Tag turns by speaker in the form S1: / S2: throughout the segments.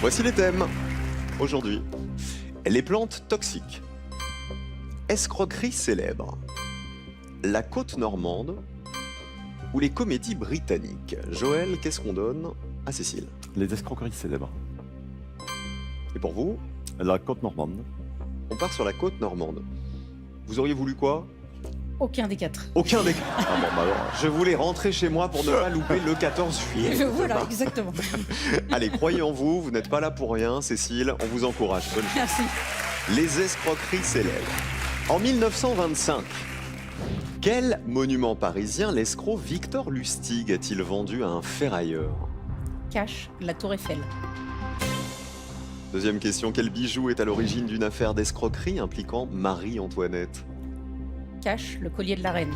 S1: Voici les thèmes. Aujourd'hui, les plantes toxiques. Escroquerie célèbre. La côte normande ou les comédies britanniques. Joël, qu'est-ce qu'on donne à Cécile?
S2: Les escroqueries célèbres.
S1: Et pour vous?
S2: La côte normande.
S1: On part sur la côte normande. Vous auriez voulu quoi?
S3: Aucun des quatre.
S1: Aucun des... Ah bon, bah alors, je voulais rentrer chez moi pour ne pas louper le 14 juillet.
S3: Voilà, exactement.
S1: Allez, croyez en vous, vous n'êtes pas là pour rien, Cécile, on vous encourage. Bonne chance.
S3: Merci.
S1: Les escroqueries célèbres. En 1925, quel monument parisien l'escroc Victor Lustig a-t-il vendu à un ferrailleur?
S3: Cache la Tour Eiffel.
S1: Deuxième question, quel bijou est à l'origine d'une affaire d'escroquerie impliquant Marie-Antoinette?
S3: Cache le collier de la reine.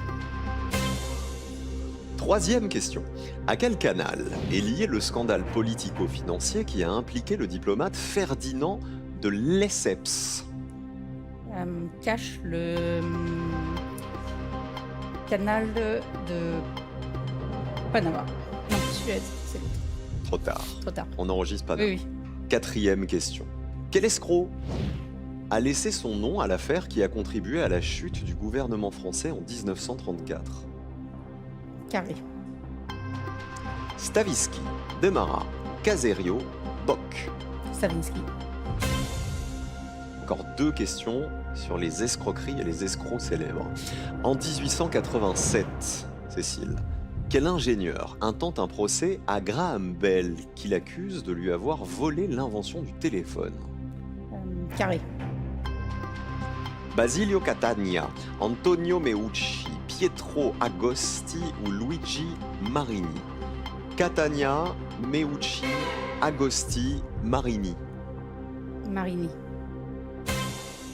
S1: Troisième question, à quel canal est lié le scandale politico-financier qui a impliqué le diplomate Ferdinand de Lesseps?
S3: Cache le canal de Panama. Non, Suez, c'est l'autre.
S1: Trop tard,
S3: Trop tard.
S1: on n'enregistre pas.
S3: Oui, oui.
S1: Quatrième question, quel escroc a laissé son nom à l'affaire qui a contribué à la chute du gouvernement français en 1934?
S3: Carré.
S1: Stavisky, Demara, Caserio, Bock.
S3: Stravinsky.
S1: Encore deux questions sur les escroqueries et les escrocs célèbres. En 1887, Cécile, quel ingénieur intente un procès à Graham Bell qui l'accuse de lui avoir volé l'invention du téléphone?
S3: Carré.
S1: Basilio Catania, Antonio Meucci, Pietro Agosti ou Luigi Marini? Catania, Meucci, Agosti, Marini.
S3: Marini.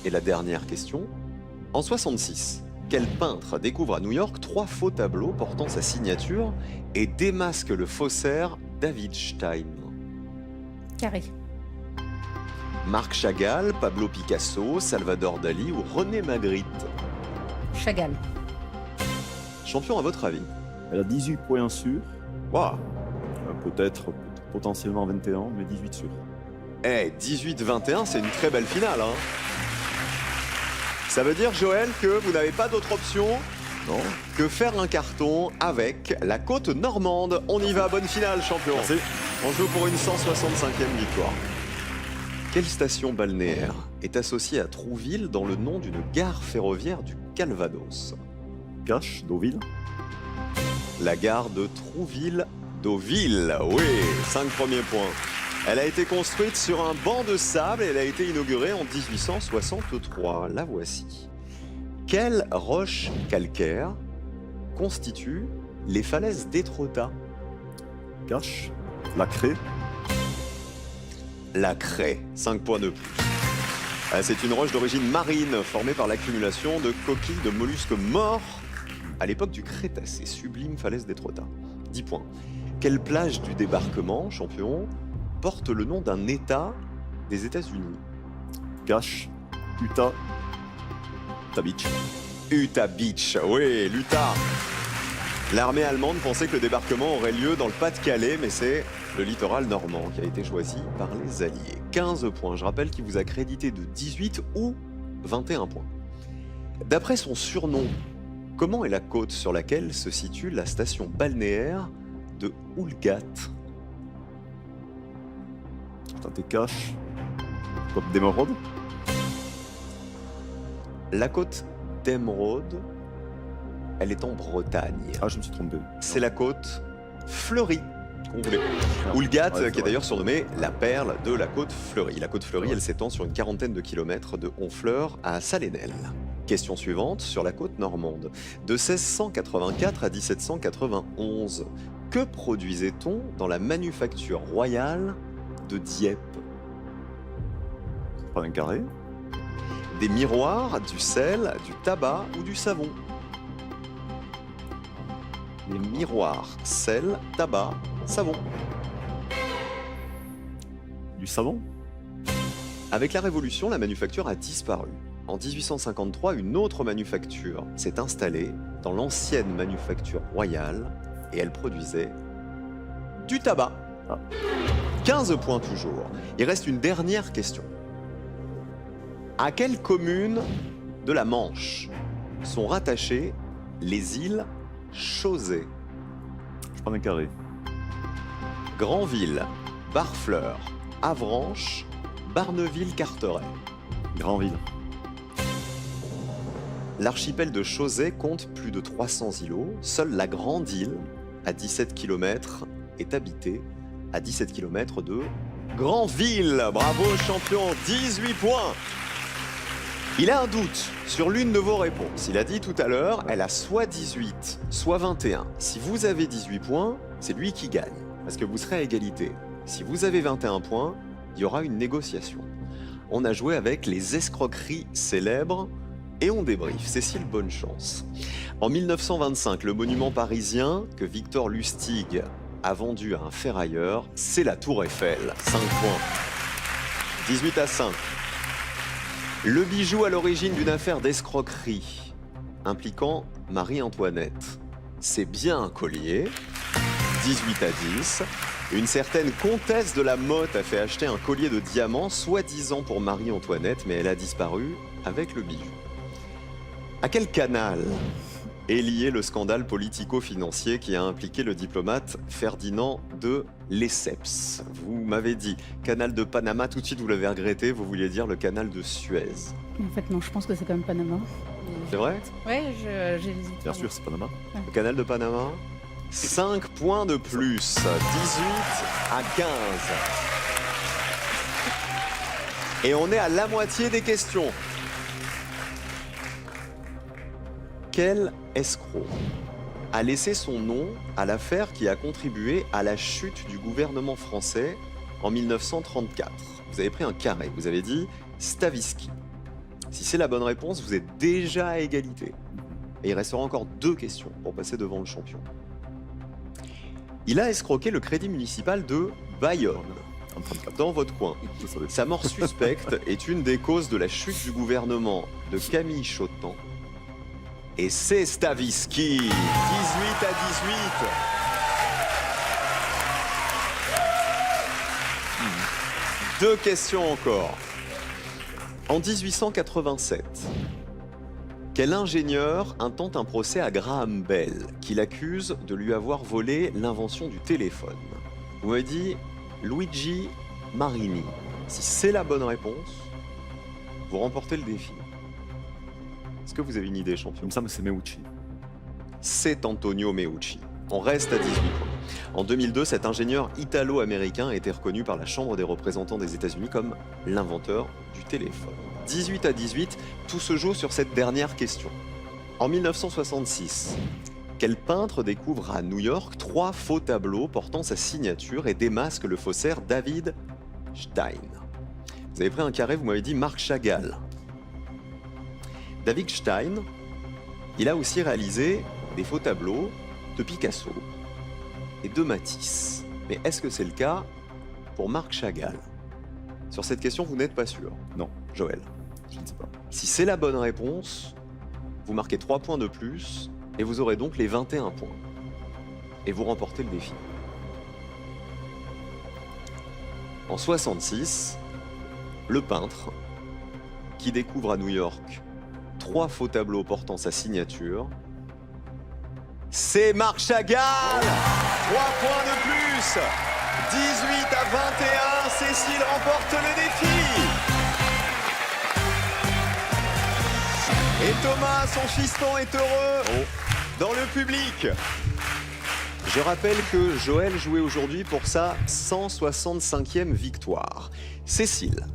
S1: Et la dernière question, en 66, quel peintre découvre à New York 3 faux tableaux portant sa signature et démasque le faussaire David Stein?
S3: Carré.
S1: Marc Chagall, Pablo Picasso, Salvador Dali ou René Magritte?
S3: Chagall.
S1: Champion à votre avis?
S2: Elle a 18 points sûrs.
S1: Waouh!
S2: Peut-être potentiellement 21, mais 18 sûrs.
S1: Eh, 18-21, c'est une très belle finale, hein. Ça veut dire, Joël, que vous n'avez pas d'autre option
S2: Non?
S1: que faire un carton avec la côte normande. On y va, bonne finale, champion.
S2: Merci.
S1: On joue pour une 165e victoire. Quelle station balnéaire est associée à Trouville dans le nom d'une gare ferroviaire du Calvados?
S2: Cache, Deauville.
S1: La gare de Trouville-Deauville. Oui, 5 premiers points. Elle a été construite sur un banc de sable et elle a été inaugurée en 1863. La voici. Quelle roche calcaire constitue les falaises d'Étretat?
S2: Cache, la craie.
S1: La craie, 5 points de plus. C'est une roche d'origine marine formée par l'accumulation de coquilles de mollusques morts à l'époque du Crétacé. Sublime falaise d'Étretat. 10 points. Quelle plage du débarquement, champion, porte le nom d'un État des États-Unis?
S2: Cache, Utah. Utah Beach.
S1: Utah Beach, oui, l'Utah. L'armée allemande pensait que le débarquement aurait lieu dans le Pas-de-Calais, mais c'est le littoral normand qui a été choisi par les Alliés. 15 points, je rappelle qu'il vous a crédité de 18 ou 21 points. D'après son surnom, comment est la côte sur laquelle se situe la station balnéaire de Houlgat?
S2: Tentez cache. Côte d'Émeraude.
S1: La côte d'Émeraude, elle est en Bretagne.
S2: Ah, je me suis trompé.
S1: C'est la côte fleurie qu'on voulait. Houlgat,
S2: Ouais,
S1: qui est
S2: vrai.
S1: d'ailleurs surnommée la perle de la côte fleurie. La côte fleurie,
S2: Ouais.
S1: elle s'étend sur une quarantaine de kilomètres de Honfleur à Salénel. Question suivante sur la côte normande. De 1684 à 1791, que produisait-on dans la manufacture royale de Dieppe?
S2: Pas un carré.
S1: Des miroirs, du sel, du tabac ou du savon? Les miroirs, sel, tabac, savon.
S2: Du savon.
S1: Avec la Révolution, la manufacture a disparu. En 1853, une autre manufacture s'est installée dans l'ancienne manufacture royale et elle produisait du tabac. 15 points toujours. Il reste une dernière question. À quelle commune de la Manche sont rattachées les îles Chausey?
S2: Je prends un carré.
S1: Granville, Barfleur, Avranches, Barneville-Carteret.
S2: Granville.
S1: L'archipel de Chausey compte plus de 300 îlots. Seule la grande île, à 17 km, est habitée, à 17 km de Granville. Bravo champion, 18 points. Il a un doute sur l'une de vos réponses. Il a dit tout à l'heure, elle a soit 18, soit 21. Si vous avez 18 points, c'est lui qui gagne, parce que vous serez à égalité. Si vous avez 21 points, il y aura une négociation. On a joué avec les escroqueries célèbres et on débriefe. Cécile, bonne chance. En 1925, le monument parisien que Victor Lustig a vendu à un ferrailleur, c'est la Tour Eiffel. 5 points. 18 à 5. Le bijou à l'origine d'une affaire d'escroquerie impliquant Marie-Antoinette, c'est bien un collier. 18 à 10. Une certaine comtesse de la Motte a fait acheter un collier de diamants, soi-disant pour Marie-Antoinette, mais elle a disparu avec le bijou. À quel canal est lié le scandale politico-financier qui a impliqué le diplomate Ferdinand de Lesseps? Vous m'avez dit canal de Panama, tout de suite vous l'avez regretté, vous vouliez dire le canal de Suez.
S3: En fait, non, je pense que c'est quand même Panama.
S1: C'est vrai?
S3: Ouais, j'hésite.
S2: Bien sûr, c'est Panama.
S1: Le canal de Panama? 5 points de plus, 18 à 15. Et on est à la moitié des questions. Quel escroc a laissé son nom à l'affaire qui a contribué à la chute du gouvernement français en 1934? Vous avez pris un carré, vous avez dit Stavisky. Si c'est la bonne réponse, vous êtes déjà à égalité. Et il restera encore 2 questions pour passer devant le champion. Il a escroqué le crédit municipal de Bayonne,
S2: En 34.
S1: dans votre coin.
S2: Je savais.
S1: Sa mort suspecte est une des causes de la chute du gouvernement de Camille Chotan. Et c'est Stavisky, 18 à 18. 2 questions encore. En 1887, quel ingénieur intente un procès à Graham Bell, qui l'accuse de lui avoir volé l'invention du téléphone? Vous m'avez dit Luigi Marini. Si c'est la bonne réponse, vous remportez le défi. Est-ce que vous avez une idée, champion?
S2: Il me semble que c'est Meucci.
S1: C'est Antonio Meucci. On reste à 18 points. En 2002, cet ingénieur italo-américain a été reconnu par la Chambre des représentants des États-Unis comme l'inventeur du téléphone. 18 à 18, tout se joue sur cette dernière question. En 1966, quel peintre découvre à New York 3 faux tableaux portant sa signature et démasque le faussaire David Stein? Vous avez pris un carré, vous m'avez dit Marc Chagall. David Stein, il a aussi réalisé des faux tableaux de Picasso et de Matisse. Mais est-ce que c'est le cas pour Marc Chagall? Sur cette question, vous n'êtes pas sûr.
S2: Non,
S1: Joël.
S2: je ne sais pas.
S1: Si c'est la bonne réponse, vous marquez 3 points de plus et vous aurez donc les 21 points. Et vous remportez le défi. En 66, le peintre qui découvre à New York 3 faux tableaux portant sa signature, c'est Marc Chagall. 3 points de plus. 18 à 21, Cécile remporte le défi. Et Thomas, son fiston, est heureux dans le public. Je rappelle que Joël jouait aujourd'hui pour sa 165e victoire. Cécile,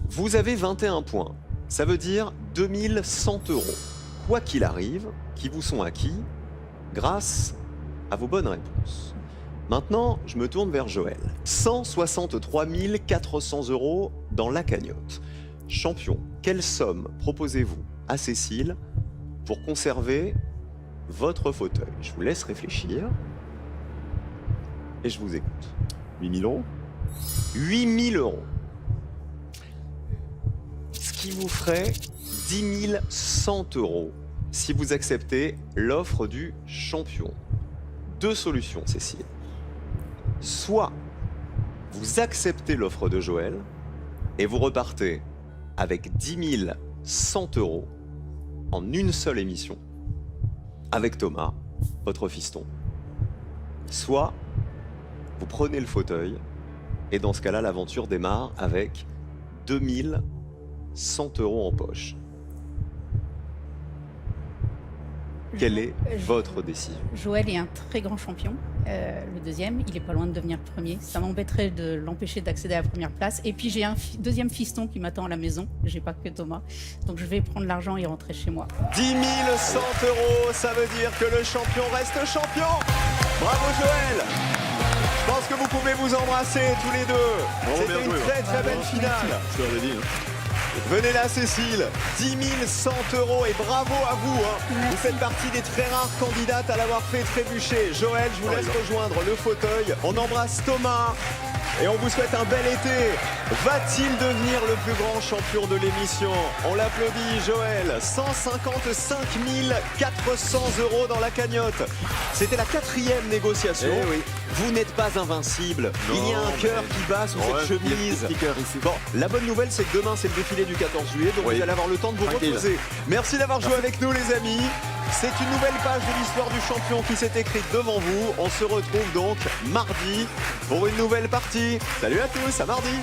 S1: vous avez 21 points. Ça veut dire 2100 €, quoi qu'il arrive, qui vous sont acquis grâce à vos bonnes réponses. Maintenant, je me tourne vers Joël. 163 400 € dans la cagnotte. Champion, quelle somme proposez-vous à Cécile pour conserver votre fauteuil? Je vous laisse réfléchir et je vous écoute.
S2: 8 000 €.
S1: 8 000 €. Ce qui vous ferait 10 100 € si vous acceptez l'offre du champion. 2 solutions, Cécile. Soit Vous acceptez l'offre de Joël et vous repartez avec 10 100 € en une seule émission avec Thomas, votre fiston. Soit vous prenez le fauteuil et dans ce cas-là, l'aventure démarre avec 2 100 € en poche. Quelle est votre décision?
S3: Joël est un très grand champion. Le deuxième, il est pas loin de devenir premier. Ça m'embêterait de l'empêcher d'accéder à la première place. Et puis j'ai un deuxième fiston qui m'attend à la maison. J'ai pas que Thomas. Donc je vais prendre l'argent et rentrer chez moi.
S1: 10 100 €, ça veut dire que le champion reste champion. Bravo Joël. Je pense que vous pouvez vous embrasser tous les deux. C'était une très belle finale.
S2: Je te l'avais dit.
S1: Venez là Cécile, 10 100 € et bravo à vous. Vous faites partie des très rares candidates à l'avoir fait trébucher. Joël, je vous laisse rejoindre le fauteuil. On embrasse Thomas et on vous souhaite un bel été. Va-t-il devenir le plus grand champion de l'émission? On l'applaudit Joël, 155 400 € dans la cagnotte. C'était la 4e négociation.
S2: Eh oui.
S1: Vous n'êtes pas invincible.
S2: Non,
S1: il y a un cœur qui bat sous cette chemise. Bon, la bonne nouvelle, c'est que demain, c'est le défilé du 14 juillet, donc vous allez avoir le temps de vous reposer. Merci d'avoir joué avec nous, les amis. C'est une nouvelle page de l'histoire du champion qui s'est écrite devant vous. On se retrouve donc mardi pour une nouvelle partie. Salut à tous, à mardi.